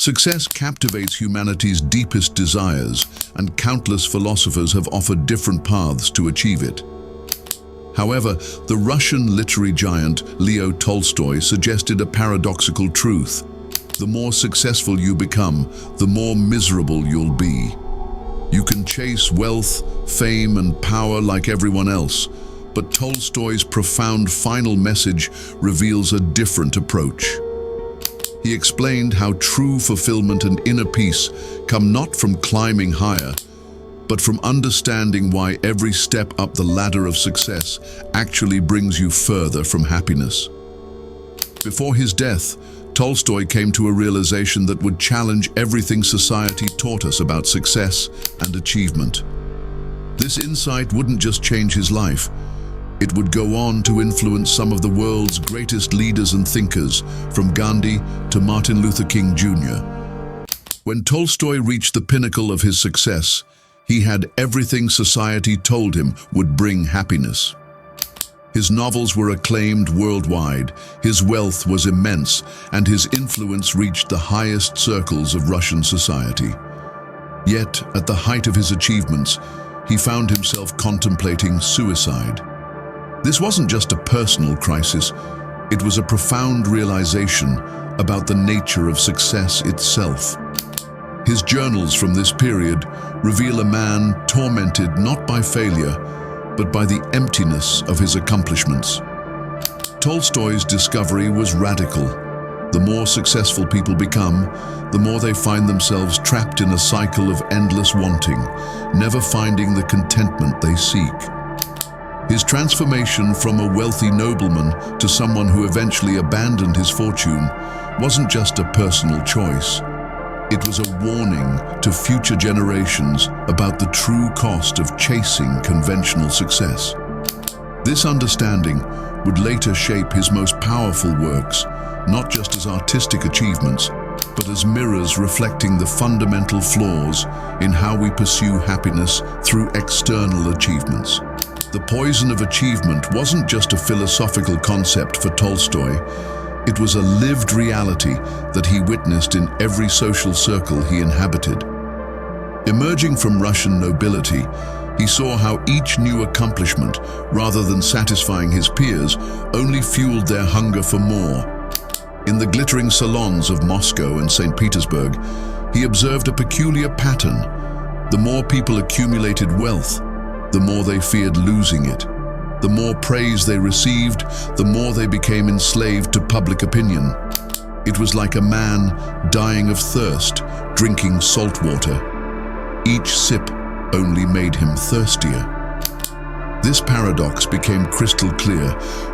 Success captivates humanity's deepest desires, and countless philosophers have offered different paths to achieve it. However, the Russian literary giant Leo Tolstoy suggested a paradoxical truth. The more successful you become, the more miserable you'll be. You can chase wealth, fame, and power like everyone else, but Tolstoy's profound final message reveals a different approach. He explained how true fulfillment and inner peace come not from climbing higher, but from understanding why every step up the ladder of success actually brings you further from happiness. Before his death, Tolstoy came to a realization that would challenge everything society taught us about success and achievement. This insight wouldn't just change his life, it would go on to influence some of the world's greatest leaders and thinkers, from Gandhi to Martin Luther King Jr. When Tolstoy reached the pinnacle of his success, he had everything society told him would bring happiness. His novels were acclaimed worldwide, his wealth was immense, and his influence reached the highest circles of Russian society. Yet, at the height of his achievements, he found himself contemplating suicide. This wasn't just a personal crisis, it was a profound realization about the nature of success itself. His journals from this period reveal a man tormented not by failure, but by the emptiness of his accomplishments. Tolstoy's discovery was radical. The more successful people become, the more they find themselves trapped in a cycle of endless wanting, never finding the contentment they seek. His transformation from a wealthy nobleman to someone who eventually abandoned his fortune wasn't just a personal choice. It was a warning to future generations about the true cost of chasing conventional success. This understanding would later shape his most powerful works, not just as artistic achievements, but as mirrors reflecting the fundamental flaws in how we pursue happiness through external achievements. The poison of achievement wasn't just a philosophical concept for Tolstoy, it was a lived reality that he witnessed in every social circle he inhabited. Emerging from Russian nobility, he saw how each new accomplishment, rather than satisfying his peers, only fueled their hunger for more. In the glittering salons of Moscow and St. Petersburg, he observed a peculiar pattern. The more people accumulated wealth, the more they feared losing it. The more praise they received, the more they became enslaved to public opinion. It was like a man dying of thirst, drinking salt water. Each sip only made him thirstier. This paradox became crystal clear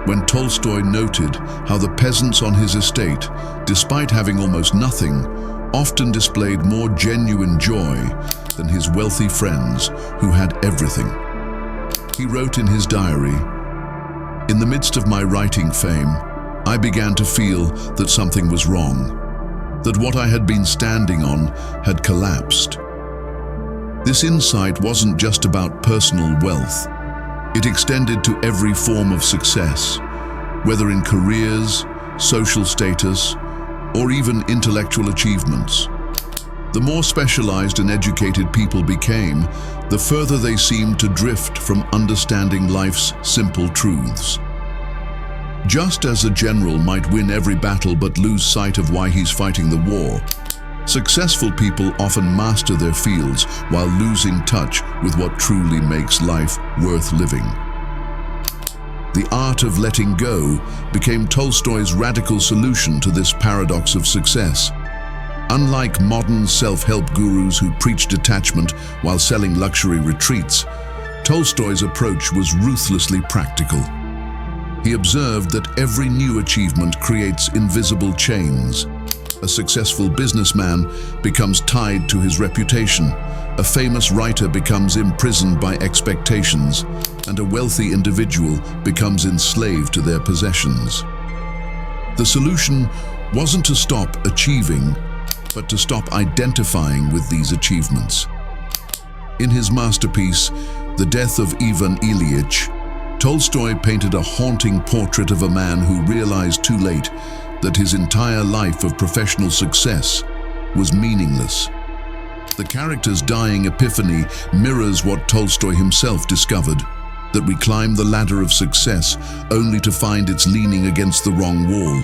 when Tolstoy noted how the peasants on his estate, despite having almost nothing, often displayed more genuine joy than his wealthy friends who had everything. He wrote in his diary, "In the midst of my writing fame, I began to feel that something was wrong, that what I had been standing on had collapsed." This insight wasn't just about personal wealth. It extended to every form of success, whether in careers, social status, or even intellectual achievements. The more specialized and educated people became, the further they seemed to drift from understanding life's simple truths. Just as a general might win every battle but lose sight of why he's fighting the war, successful people often master their fields while losing touch with what truly makes life worth living. The art of letting go became Tolstoy's radical solution to this paradox of success. Unlike modern self-help gurus who preach detachment while selling luxury retreats, Tolstoy's approach was ruthlessly practical. He observed that every new achievement creates invisible chains. A successful businessman becomes tied to his reputation, a famous writer becomes imprisoned by expectations, and a wealthy individual becomes enslaved to their possessions. The solution wasn't to stop achieving, but to stop identifying with these achievements. In his masterpiece, The Death of Ivan Ilyich, Tolstoy painted a haunting portrait of a man who realized too late that his entire life of professional success was meaningless. The character's dying epiphany mirrors what Tolstoy himself discovered, that we climb the ladder of success only to find it's leaning against the wrong wall.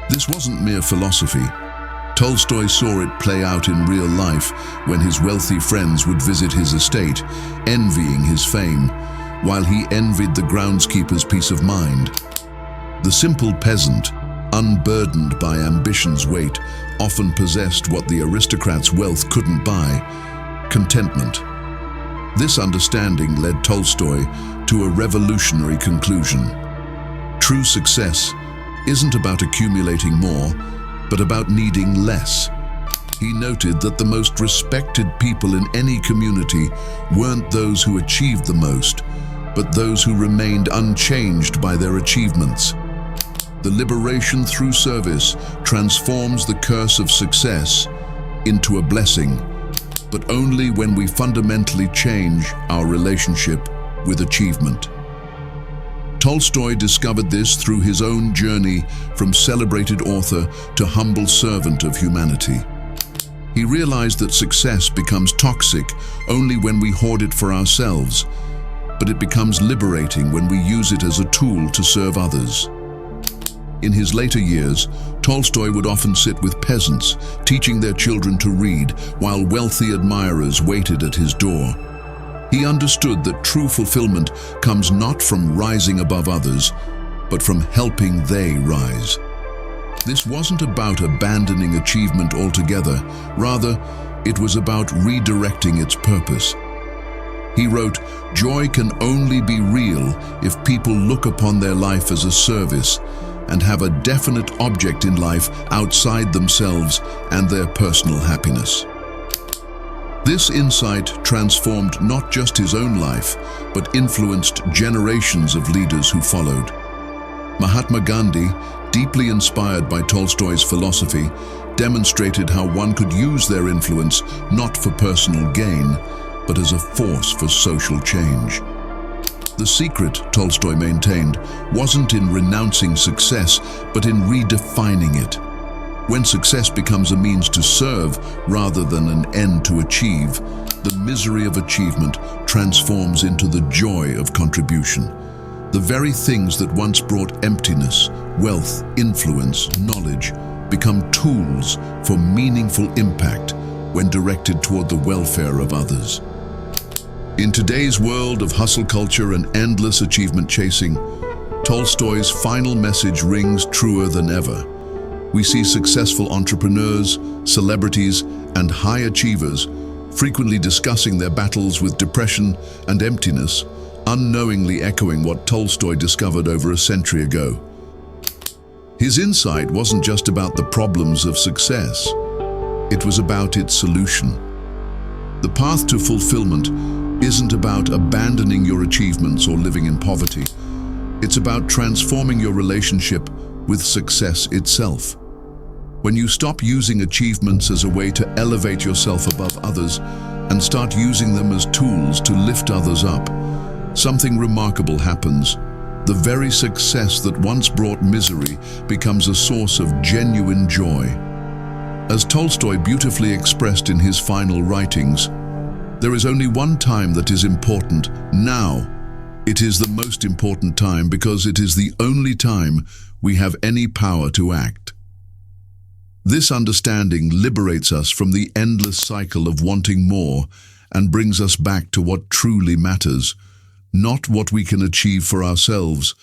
This wasn't mere philosophy. Tolstoy saw it play out in real life when his wealthy friends would visit his estate, envying his fame, while he envied the groundskeeper's peace of mind. The simple peasant, unburdened by ambition's weight, often possessed what the aristocrat's wealth couldn't buy: contentment. This understanding led Tolstoy to a revolutionary conclusion. True success isn't about accumulating more, but about needing less. He noted that the most respected people in any community weren't those who achieved the most, but those who remained unchanged by their achievements. The liberation through service transforms the curse of success into a blessing, but only when we fundamentally change our relationship with achievement. Tolstoy discovered this through his own journey from celebrated author to humble servant of humanity. He realized that success becomes toxic only when we hoard it for ourselves, but it becomes liberating when we use it as a tool to serve others. In his later years, Tolstoy would often sit with peasants, teaching their children to read, while wealthy admirers waited at his door. He understood that true fulfillment comes not from rising above others, but from helping they rise. This wasn't about abandoning achievement altogether. Rather, it was about redirecting its purpose. He wrote, "Joy can only be real if people look upon their life as a service and have a definite object in life outside themselves and their personal happiness." This insight transformed not just his own life, but influenced generations of leaders who followed. Mahatma Gandhi, deeply inspired by Tolstoy's philosophy, demonstrated how one could use their influence not for personal gain, but as a force for social change. The secret, Tolstoy maintained, wasn't in renouncing success, but in redefining it. When success becomes a means to serve rather than an end to achieve, the misery of achievement transforms into the joy of contribution. The very things that once brought emptiness, wealth, influence, knowledge, become tools for meaningful impact when directed toward the welfare of others. In today's world of hustle culture and endless achievement chasing, Tolstoy's final message rings truer than ever. We see successful entrepreneurs, celebrities, and high achievers frequently discussing their battles with depression and emptiness, unknowingly echoing what Tolstoy discovered over a century ago. His insight wasn't just about the problems of success, it was about its solution. The path to fulfillment isn't about abandoning your achievements or living in poverty. It's about transforming your relationship with success itself. When you stop using achievements as a way to elevate yourself above others and start using them as tools to lift others up, something remarkable happens. The very success that once brought misery becomes a source of genuine joy. As Tolstoy beautifully expressed in his final writings, there is only one time that is important: now. It is the most important time because it is the only time we have any power to act. This understanding liberates us from the endless cycle of wanting more and brings us back to what truly matters, not what we can achieve for ourselves,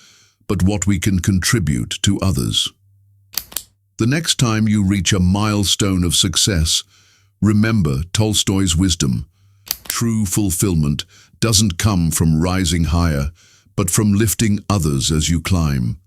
but what we can contribute to others. The next time you reach a milestone of success, remember Tolstoy's wisdom. True fulfillment doesn't come from rising higher, but from lifting others as you climb.